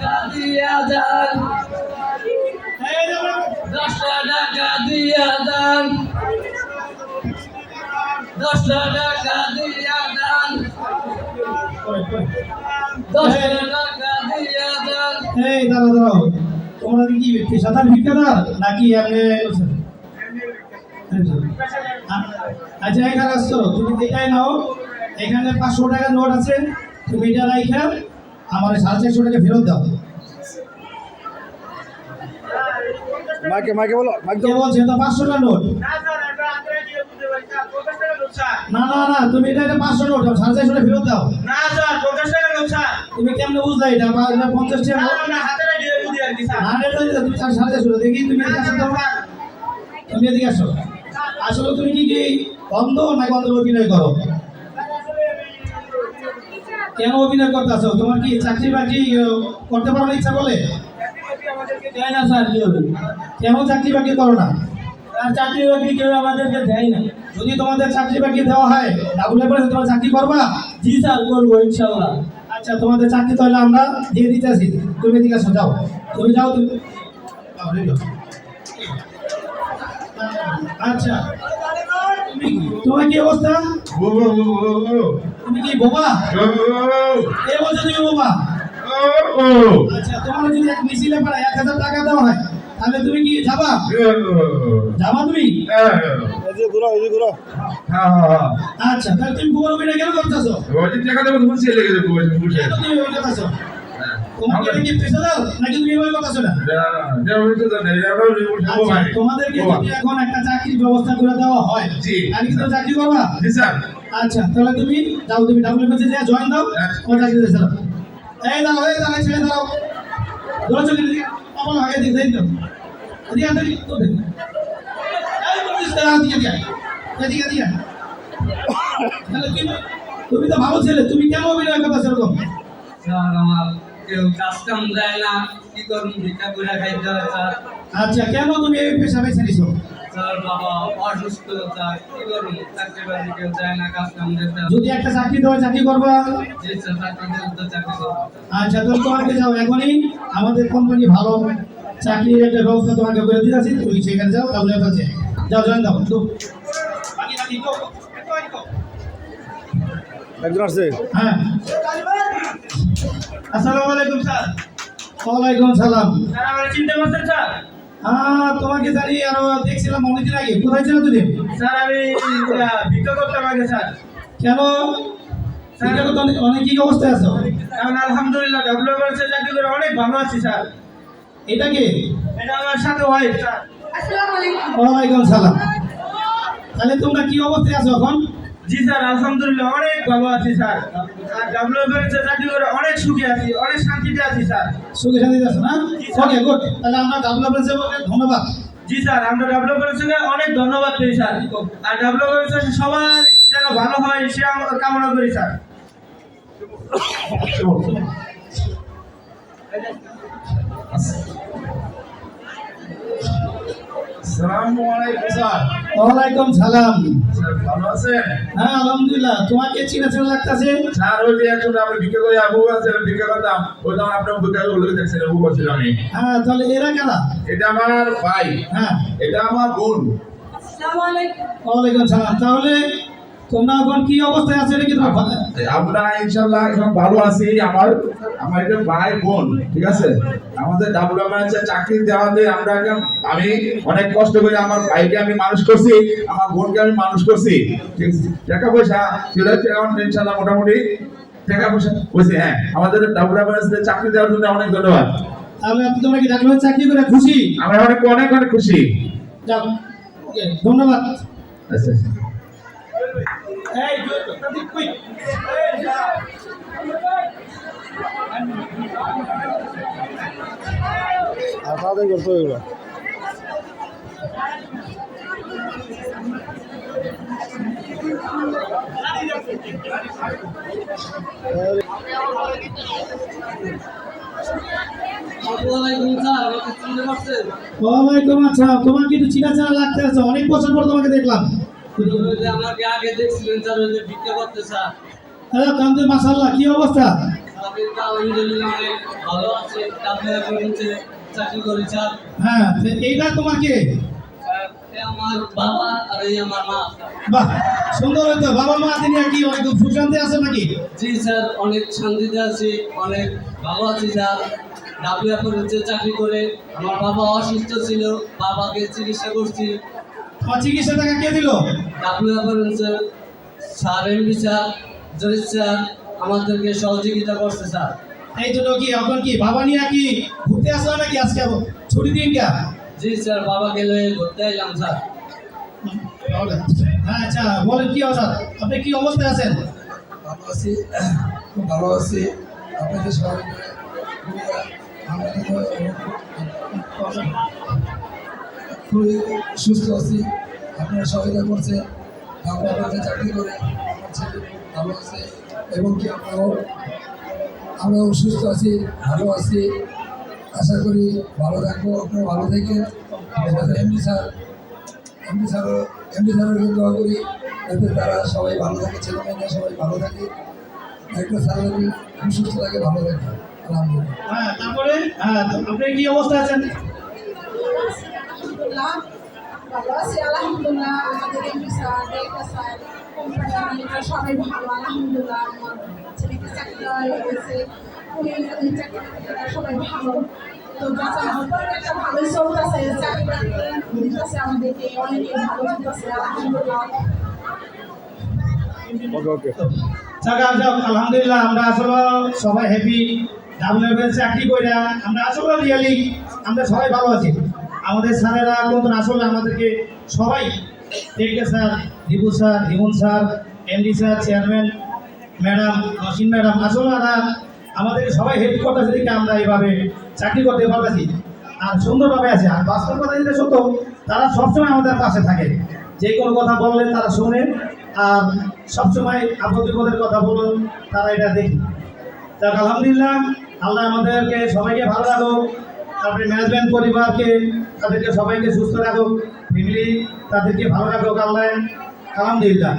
টাকা দিয়া যান, 10 টাকা দিয়া যান, 10 টাকা দিয়া যান, 10 টাকা দিয়া যান। এই দাঁড়াও দাঁড়াও, তোমরা কি পেশাদার ভিক্ষাদার নাকি এমনি? আচ্ছা এখানে আসছো, তুমি এটাই নাও, এখানে 500 টাকা নোট আছে, তুমি এটা রাইখা আমার 450 টাকা ফেরত দাও। মাইকে মাইকে বলো, মাইকে কে বলছে এটা 500 টাকা নোট? না না না, তুমি এটা 500 নোট 450 টাকা ফেরত দাও। না স্যার 50 টাকা লোক স্যার। তুমি কেমনে বুঝলা এটা 50 টাকা নোট? না হাতে দিয়ে বুঝি আর কি স্যার। না রে তুমি 450 টাকা দেখি, তুমি এদিকে আসো তো। তুমি এদিকে আসো। আসলে তুমি কি অন্ধ নাকি অন্ধ অভিনয় করো? কেন অভিনয় করতেছো? তোমার কি চাকরি বাকরি করতে পারো না ইচ্ছা বলে? আমাদেরকে দেয় না স্যার, কি হবে? কেন চাকরি বাকরি করো না? আর চাকরি বাকরি কেউ আমাদেরকে দেয় না। যদি তোমাদের চাকরি বাকরি দেওয়া হয় ডাবল করে তোমরা চাকরি করবা? জি স্যার করবো ইনশাল্লাহ। আচ্ছা তোমাদের চাকরি তাহলে আমরা দিয়ে দিতেছি, তুমি এদিকে আসো, যাও তুমি যাও তুমি। আচ্ছা তোমার কি অবস্থা? তুমি কি বোবা? কে বলছো তুমি বোবা? আচ্ছা তোমার যদি এক মিছিলে পড়া 1000 টাকা দেওয়া হয় তাহলে তুমি কি যাবা? যাবা তুমি? এই যে ঘুরো, এই যে ঘুরো। আচ্ছা তাহলে তুমি বোবার অভিনয় কেন করতেছো? কেন তুমি এভাবে করতেছো? তোমার কি এটা কি পেশাদার নাকি তুমি এভাবে করতেছো না? আচ্ছা, তোমাদেরকে যদি এখন একটা চাকরির ব্যবস্থা করে দেওয়া হয় তাহলে কি তুমি চাকরি করবা? আচ্ছা তাহলে তুমি যাও, তুমি ডাব্লিউএফএসি এ জয়েন দাও, তোমার চাকরি দিয়ে দাও। এই দাও, এই দাও, ছেড়ে দাও, ধরো চলে দিকে আমার আগে দিকে দেই দাও, এদিকে আয়, এদিকে তো দেখ, এই বলিস না এদিকে দিয়ে এদিকে দিয়ে। তাহলে তুমি তো ভালো ছেলে, তুমি কেন অভিনয় করতেছো এরকম? স্যার আমার কেউ কাজ কাম দেয় না, কি করুন, ভিক্ষা করে খাইতে হয় স্যার। আচ্ছা কেন তুমি এই পেশা বেছে নিছো? স্যার বাবা অসুস্থ স্যার, কি করুন, চাকরি বাকরি কেউ দেয় না, কাজ কাম দিতে হয়। যদি একটা চাকরি দেওয়া চাকরি করবা? জি স্যার, চাকরি দিলে তো চাকরি করবো। আচ্ছা তুমি তোমাকে যাও, এখনই আমাদের কোম্পানি ভালো চাকরির একটা ব্যবস্থা তোমাকে করে দিয়েছি, তুমি সেখানে যাও, তাহলে আছে যাও, জয়েন দাও তো। একজন আসছে। হ্যাঁ আসসালামু আলাইকুম স্যার। ওয়ালাইকুম সালাম। স্যার আমার চিনতে পারছেন স্যার? হ্যাঁ তোমাকে জানি, আরো দেখছিলাম অনেকদিন আগে, কোথায় ছিল তুমি? স্যার আমি ভিক্ষা করতাম আগে স্যার। কেন অনেক কি অবস্থায় আছো? এখন আলহামদুলিল্লাহ ডাব্লিউএফএসি চাকরি করে অনেক ভালো আছি স্যার। এটা কি? এটা আমার সাথে ওয়াইফ স্যার। ওয়ালাইকুম সালাম। তাহলে তোমরা কি অবস্থায় আছো এখন? জি স্যার আলহামদুলিল্লাহ অনেক ভালো আছি স্যার। আর ডাব্লিউএফএসি চাকরি করে অনেক সুখী আছি, অনেক শান্তিতে আছি স্যার। সুখে শান্তিতে আছো না? ওকে গুড, তাহলে আমরা ডাব্লিউএফএসি বলে ধন্যবাদ। জি স্যার আমরা ডাব্লিউএফএসি কে অনেক ধন্যবাদ দিই স্যার। আর ডাব্লিউএফএসি সবাই যেন ভালো হয় সে আমরা কামনা করি স্যার। আসসালামু আলাইকুম স্যার। ওয়ালাইকুম সালাম। স্যার ভালো আছেন? হ্যাঁ আলহামদুলিল্লাহ, তোমাকে চিনা চিনা লাগতেছে। স্যার ওই যে এখন আমরা ভিক্ষা করে আবু আছে ভিক্ষা করতাম, ওই তখন আপনার ভিক্ষা করে দেখছেন আবু বলছিলাম আমি। হ্যাঁ তাহলে এরা কারা? এটা আমার ভাই, হ্যাঁ এটা আমার বোন। ওয়ালাইকুম সালাম। তাহলে তোমরা এখন কি অবস্থায় আছো নাকি তোমার? আমরা ইনশাআল্লাহ এখন ভালো আছি। আমার এটা ভাই বোন, ঠিক আছে। আমাদের ডাব্লিউএমএস চাকরি দেওয়াতে আমরা এখন, আমি অনেক কষ্ট করে আমার ভাইকে আমি মানুষ করছি, আমার বোনকে আমি মানুষ করছি, ঠিক আছে। টাকা পয়সা ছিল এখন ইনশাআল্লাহ মোটামুটি টাকা পয়সা হয়েছে। হ্যাঁ আমাদের ডাব্লিউএমএস চাকরি দেওয়ার জন্য অনেক ধন্যবাদ। তাহলে তোমরা কি ডাক্তার চাকরি করে খুশি? আমরা অনেক অনেক অনেক খুশি। যাও, ওকে ধন্যবাদ। আচ্ছা আচ্ছা। এই কুইক আর তাড়াতাড়ি করতে হবে এগুলো। ওয়ালাইকুম স্যার, আমাকে চিনতে পারছেন? ওয়ালাইকুম আসসালাম। তোমার কিন্তু চিনা চিনা লাগতে আছে, অনেক বছর পর তোমাকে দেখলাম। ওই যে আমাকে আগে দেখছিলেন স্যার, ওই যে ভিক্ষা করতে স্যার। হ্যাঁ কান্তে মাশাআল্লাহ, কি অবস্থা? তাদেরকে আলহামদুলিল্লাহ অনেক ভালো আছে ডাব্লিউএফএসে চাকরি করি স্যার। হ্যাঁ তো এইটা তোমার কে? স্যার, এ আমার বাবা আর এই আমার মা। বাহ, সুন্দর হইতো। বাবা মা তিনি কি অনেক সুখ শান্তি আছে নাকি? জি স্যার, অনেক শান্তিতে আছি, অনেক ভালো আছি স্যার। ডাব্লিউএফএসে চাকরি করে আমার বাবা অসুস্থ ছিল, বাবাকে চিকিৎসা করছি। তোমার চিকিৎসা টাকা কে দিল? ডাব্লিউএফএসে স্যার, এমডি স্যার, জরিফ স্যার আমাদেরকে সহযোগিতা করছে স্যার। এই দুটো কি এখন কি বাবা নিয়ে কি ঘুরতে আসলো নাকি আজকে ছুটি দিন কা? জি স্যার, বাবাকে লয়ে ঘুরতে এলাম স্যার। হ্যাঁ আচ্ছা, বলেন কি অবস্থা, আপনি কি অবস্থায় আছেন? ভালো আছি, খুব ভালো আছি। আপনাদের সবাই খুবই সুস্থ আছি। আপনারা সহায়তা করছেন, আমরা আপনাদের চাকরি করে আমার ছেলে ভালো আছে এবং কি আমরাও সুস্থ আছি, ভালো আছি। আশা করি ভালো থাকবো, আপনারা ভালো থাকেন। এমডি স্যারের দোয়া করি যাতে তারা সবাই ভালো থাকে, ছেলে মেয়েরা সবাই ভালো থাকে, একটা স্যার খুব সুস্থ থাকে, ভালো থাকে। আলহামদুলিল্লাহ। হ্যাঁ তারপরে হ্যাঁ তো আপনি কি অবস্থায় আছেন? আলহামদুলিল্লাহ ভালো আছি, আলহামদুলিল্লাহ। আমাদের MP sir, director sir, company manager সবাই ভালো, আলহামদুলিল্লাহ। আমার ছেলেকে চাকরি দেওয়া হয়েছে, উনি চাকরি সবাই ভালো। তো একটা ভালোই চলতেছে, চাকরি দিতেছে আমাদেরকে, অনেকে ভালো চলতেছে, আলহামদুলিল্লাহ। ওকে ওকে যাক আলহামদুলিল্লাহ, আমরা আসলে সবাই হ্যাপি। ডাব্লিউএফএস চাকরি করে আমরা আসলে রিয়েলি আমরা সবাই ভালো আছি। আমাদের স্যারেরা কিন্তু আসলে আমাদেরকে সবাই দেখে sir, Dipu sir, Himon sir, MD sir, chairman madam, Nasin madam, আসলে এরা আমাদেরকে সবাই হেল্প করতেছে দেখে আমরা এইভাবে চাকরি করতে পারতেছি আর সুন্দরভাবে আছে। আর বাস্তব কথা যেটা সত্য, তারা সবসময় আমাদের পাশে থাকে, যে কোনো কথা বললে তারা শোনে আর সবসময় আপদ বিপদের কথা বলুন তারা এটা দেখি। যাক আলহামদুলিল্লাহ, আল্লাহ আমাদেরকে সবাইকে ভালো রাখুক, তারপরে ম্যানেজমেন্ট পরিবারকে তাদেরকে সবাইকে সুস্থ রাখুক, ফ্যামিলি তাদেরকে ভালো রাখুক আল্লাহ, আলহামদুলিল্লাহ।